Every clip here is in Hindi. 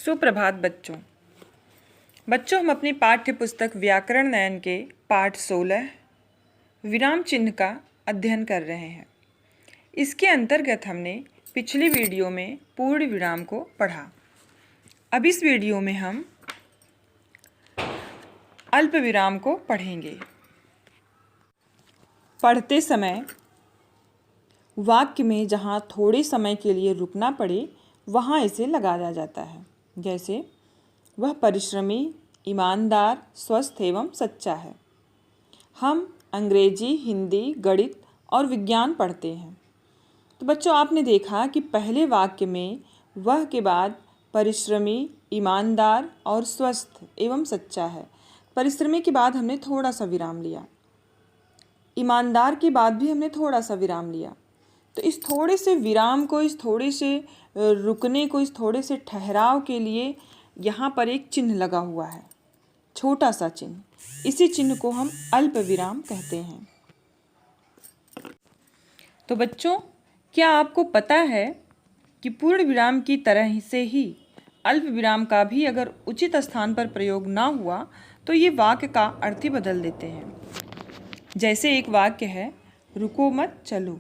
सुप्रभात बच्चों हम अपनी पाठ्य पुस्तक व्याकरण नयन के पाठ 16 विराम चिन्ह का अध्ययन कर रहे हैं। इसके अंतर्गत हमने पिछली वीडियो में पूर्ण विराम को पढ़ा। अब इस वीडियो में हम अल्प विराम को पढ़ेंगे। पढ़ते समय वाक्य में जहाँ थोड़े समय के लिए रुकना पड़े वहाँ इसे लगाया जाता है। जैसे वह परिश्रमी, ईमानदार, स्वस्थ एवं सच्चा है। हम अंग्रेजी, हिंदी, गणित और विज्ञान पढ़ते हैं। तो बच्चों आपने देखा कि पहले वाक्य में वह के बाद परिश्रमी, ईमानदार और स्वस्थ एवं सच्चा है। परिश्रमी के बाद हमने थोड़ा सा विराम लिया, ईमानदार के बाद भी हमने थोड़ा सा विराम लिया। तो इस थोड़े से विराम को, इस थोड़े से रुकने को, इस थोड़े से ठहराव के लिए यहाँ पर एक चिन्ह लगा हुआ है, छोटा सा चिन्ह। इसी चिन्ह को हम अल्प विराम कहते हैं। तो बच्चों क्या आपको पता है कि पूर्ण विराम की तरह से ही अल्प विराम का भी अगर उचित स्थान पर प्रयोग ना हुआ तो ये वाक्य का अर्थ ही बदल देते हैं। जैसे एक वाक्य है, रुको मत चलो।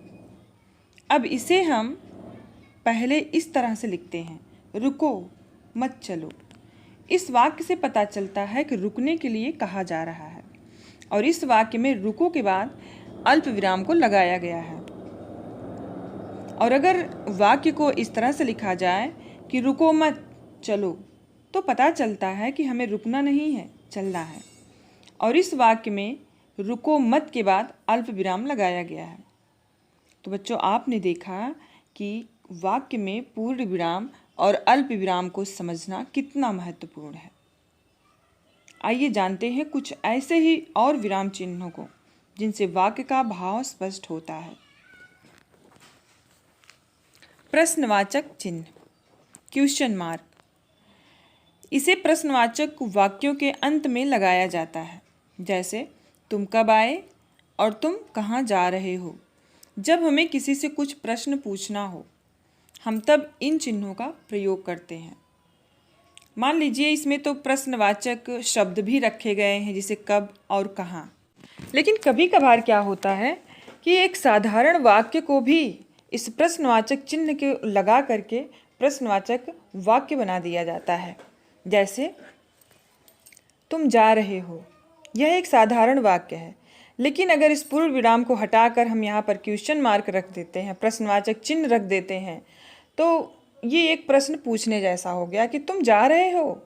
अब इसे हम पहले इस तरह से लिखते हैं, रुको मत चलो। इस वाक्य से पता चलता है कि रुकने के लिए कहा जा रहा है और इस वाक्य में रुको के बाद अल्प विराम को लगाया गया है। और अगर वाक्य को इस तरह से लिखा जाए कि रुको मत चलो, तो पता चलता है कि हमें रुकना नहीं है, चलना है। और इस वाक्य में रुको मत के बाद अल्प विराम लगाया गया है। तो बच्चों आपने देखा कि वाक्य में पूर्ण विराम और अल्प विराम को समझना कितना महत्वपूर्ण है। आइए जानते हैं कुछ ऐसे ही और विराम चिन्हों को जिनसे वाक्य का भाव स्पष्ट होता है। प्रश्नवाचक चिन्ह, क्वेश्चन मार्क। इसे प्रश्नवाचक वाक्यों के अंत में लगाया जाता है। जैसे तुम कब आए और तुम कहाँ जा रहे हो। जब हमें किसी से कुछ प्रश्न पूछना हो हम तब इन चिन्हों का प्रयोग करते हैं। मान लीजिए इसमें तो प्रश्नवाचक शब्द भी रखे गए हैं, जैसे कब और कहाँ। लेकिन कभी कभार क्या होता है कि एक साधारण वाक्य को भी इस प्रश्नवाचक चिन्ह के लगा करके प्रश्नवाचक वाक्य बना दिया जाता है। जैसे तुम जा रहे हो, यह एक साधारण वाक्य है, लेकिन अगर इस पूर्ण विराम को हटाकर हम यहाँ पर क्वेश्चन मार्क रख देते हैं, प्रश्नवाचक चिन्ह रख देते हैं, तो ये एक प्रश्न पूछने जैसा हो गया कि तुम जा रहे हो।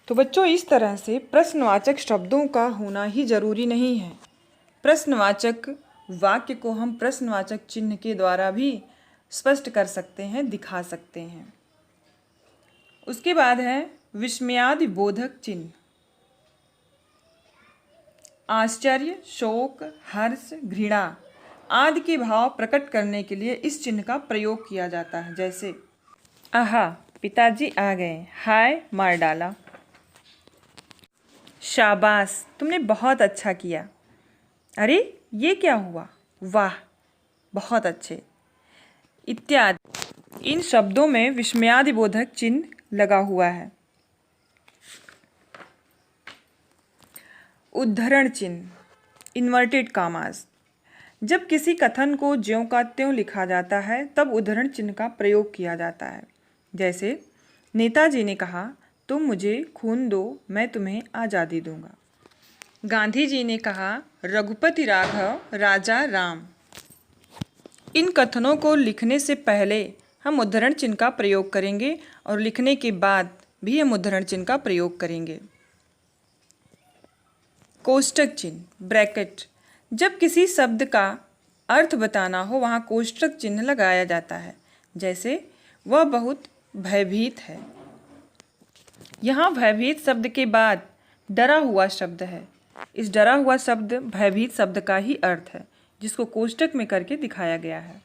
तो बच्चों इस तरह से प्रश्नवाचक शब्दों का होना ही जरूरी नहीं है। प्रश्नवाचक वाक्य को हम प्रश्नवाचक चिन्ह के द्वारा भी स्पष्ट कर सकते हैं, दिखा सकते हैं। उसके बाद है विस्मयादि बोधक चिन्ह। आश्चर्य, शोक, हर्ष, घृणा आदि के भाव प्रकट करने के लिए इस चिन्ह का प्रयोग किया जाता है। जैसे आहा पिताजी आ गए, हाय मार डाला। शाबाश तुमने बहुत अच्छा किया, अरे ये क्या हुआ, वाह बहुत अच्छे, इत्यादि। इन शब्दों में विस्मयादिबोधक चिन्ह लगा हुआ है। उद्धरण चिन्ह, इन्वर्टेड कामास। जब किसी कथन को ज्यों का त्यों लिखा जाता है तब उद्धरण चिन्ह का प्रयोग किया जाता है। जैसे नेताजी ने कहा, तुम मुझे खून दो मैं तुम्हें आज़ादी दूंगा। गांधी जी ने कहा, रघुपति राघव राजा राम। इन कथनों को लिखने से पहले हम उद्धरण चिन्ह का प्रयोग करेंगे और लिखने के बाद भी हम उद्धरण चिन्ह का प्रयोग करेंगे। कोष्टक चिन्ह, ब्रैकेट। जब किसी शब्द का अर्थ बताना हो वहाँ कोष्टक चिन्ह लगाया जाता है। जैसे वह बहुत भयभीत है। यहाँ भयभीत शब्द के बाद डरा हुआ शब्द है। इस डरा हुआ शब्द भयभीत शब्द का ही अर्थ है, जिसको कोष्टक में करके दिखाया गया है।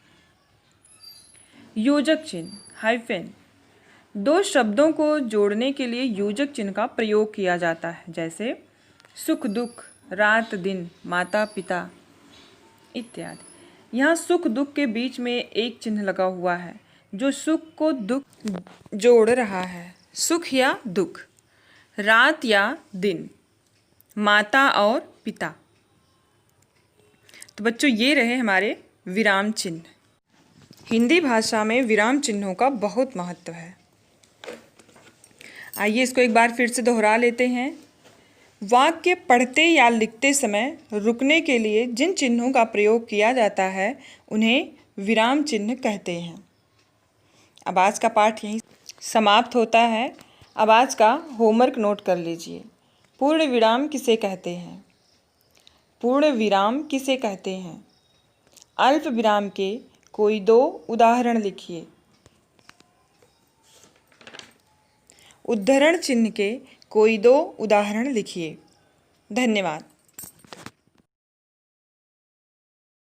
योजक चिन्ह, हाइफेन। दो शब्दों को जोड़ने के लिए योजक चिन्ह का प्रयोग किया जाता है। जैसे सुख दुख, रात दिन, माता पिता इत्यादि। यहाँ सुख दुख के बीच में एक चिन्ह लगा हुआ है, जो सुख को दुख जोड़ रहा है। सुख या दुख, रात या दिन, माता और पिता। तो बच्चों ये रहे हमारे विराम चिन्ह। हिंदी भाषा में विराम चिन्हों का बहुत महत्व है। आइए इसको एक बार फिर से दोहरा लेते हैं। वाक्य पढ़ते या लिखते समय रुकने के लिए जिन चिन्हों का प्रयोग किया जाता है उन्हें विराम चिन्ह कहते हैं। अब आज का पाठ यहीं समाप्त होता है। अब आज का होमवर्क नोट कर लीजिए। पूर्ण विराम किसे कहते हैं? पूर्ण विराम किसे कहते हैं? अल्प विराम के कोई 2 उदाहरण लिखिए। उद्धरण चिन्ह के कोई 2 उदाहरण लिखिए। धन्यवाद।